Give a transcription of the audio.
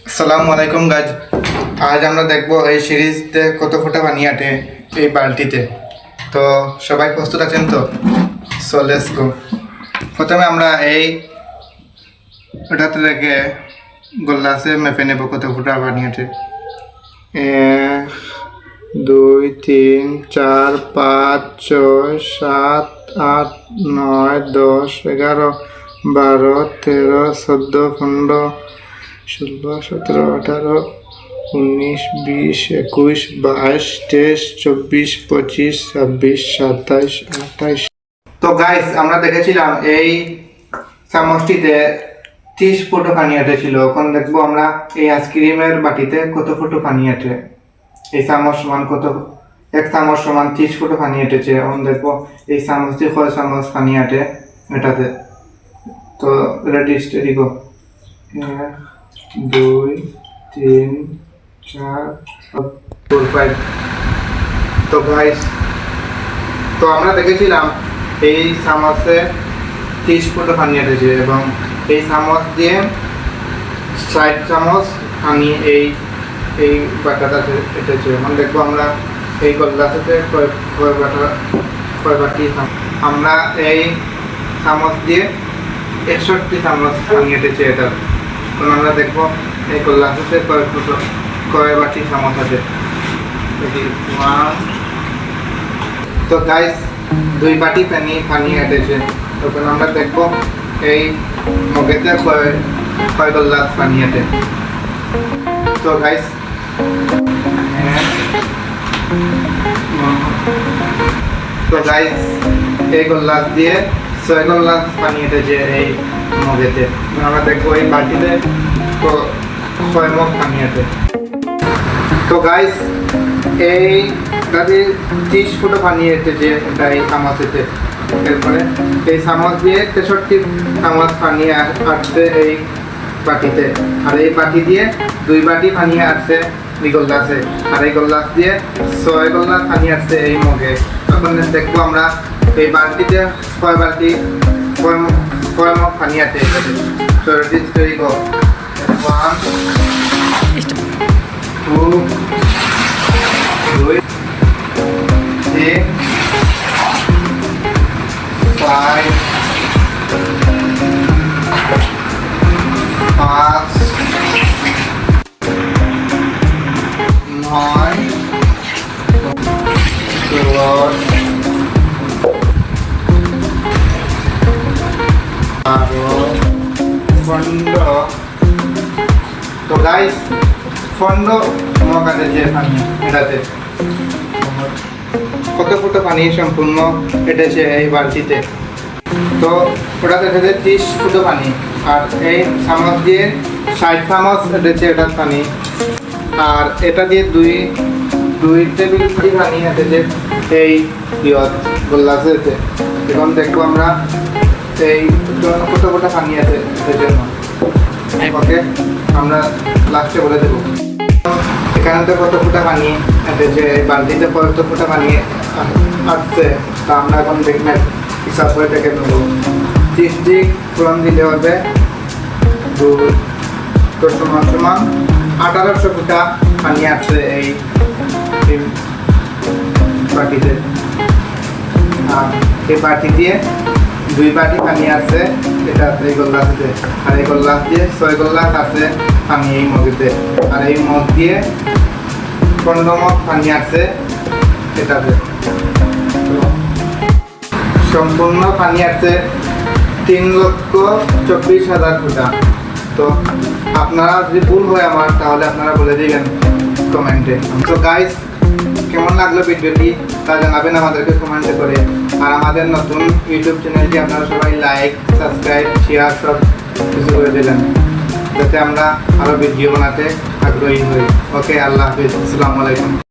আসসালামু আলাইকুম গাইজ। আজ আমরা দেখব এই সিরিজতে কত ফুটা পানি আটে এই বালতিতে। তো সবাই প্রস্তুত আছেন তো? So let's go. প্রথমে আমরা এই ওটাতে রেখে গ্লাসে মেপে নেব কত ফুটা পানি আটে। 1 2 3 4 5 6 7 8 9 10 11 12 13 14 15 16 17 18 19 20 21 22 23 24 25 26 27 28। তো গাইস, আমরা দেখেছিলাম এই চামচটিতে 30 ফুট পানি আটেছিল। এখন দেখবো আমরা এই আইসক্রিমের বাটিতে কত ফুট পানি আটে। এই চামচ সমান কত, এক চামচ সমান 30 ফুট পানি আটেছে। এখন দেখবো এই চামচটি কয় চামচ পানি আটে এটাতে। তো রেডি স্টেডি গো। 1 2 3 4 5। তো গাইস, তো আমরা দেখেছিলাম এই চামচে 30 ফুট পানি আটেছে এবং এই চামচ দিয়ে 60 চামচ পানি এই বাটাটাতে এটেছে। এখন দেখবো আমরা এই গ্লাসেতে কয় বাটি আমরা এই চামচ দিয়ে 61 চামচ পানি এটেছে এটা। এখন আমরা দেখবো এই গ্লাসেতে কয় বাটি চামচ আছে। তো গাইস, 2 বাটি পানি এটেছে। তখন আমরা দেখবো এই মগেতে কয় গ্লাস পানি আটে। তো গাইস, এই গ্লাস দিয়ে 6 গ্লাস পানি এটেছে এই মগেতে। আমরা দেখবো এই বাটিতে কয় মগ পানি আটে। তো গাইস, এই 30 ফুট পানি এটেছে এটা এই চামচেতে। এরপরে এই চামচ দিয়ে 63 চামচ পানি আসছে এই বাটিতে। আর এই বাটি দিয়ে 2 বাটি পানি আসছে এই গ্লাসে। আর এই গ্লাস দিয়ে 6 গ্লাস পানি আসছে এই মগে। তখন দেখবো আমরা এই বালতিতে কয় মগ পানি আছে। So this is very good. 1 2 3 5 5 9 10 12 তো গাইস, 15 মগ আছে পানি এটাতে। কত ফুট পানি সম্পূর্ণ এটেছে এই বালতিতে। তো ওটাতে এটেছে 30 ফুট পানি। আর এই চামচ দিয়ে 60 চামচ এটেছে এটার পানি। আর এটা দিয়ে 2 টেবিল স্পুন পানি এটেছে এই গ্লাসেতে। এখন দেখবো আমরা এই কত ফুট পানি আছে এর জন্য। ওকে, আমরা লাস্টে বলে দেবো এখানে তো কত ফুটা পানি এসেছে, বালতিতে কত ফুটা পানি আসছে। তা আমরা এখন দেখলে হিসাব করে দেখে নেবো। 30 পূরণ দিলে হবে 2, তো সমান 1800 ফুটা পানি আসছে এই বাটিতে। আর এই বাটি দিয়ে 2 বাটি পানি আসছে এটা এই গ্লাসে। আর এই গ্লাস দিয়ে 6 গ্লাস আছে পানি এই মগেতে। আর এই মগ দিয়ে 15 মগ পানি আসছে এটাতে। সম্পূর্ণ পানি আসছে 3,24,000 ফুটা। তো আপনারা যদি ভুল হয় আমার, তাহলে আপনারা বলে দিবেন কমেন্টে। তো গাইস, কেমন লাগলো ভিডিওটি তা জানাবেন আমাদেরকে কমেন্টে করে। আর আমাদের নতুন ইউটিউব চ্যানেলটি আপনারা সবাই লাইক, সাবস্ক্রাইব, শেয়ার সব কিছু করে দেবেন, যাতে আমরা আরও ভিডিও বানাতে আগ্রহী হই। ওকে, আল্লাহ হাফিজ, আসসালামু আলাইকুম।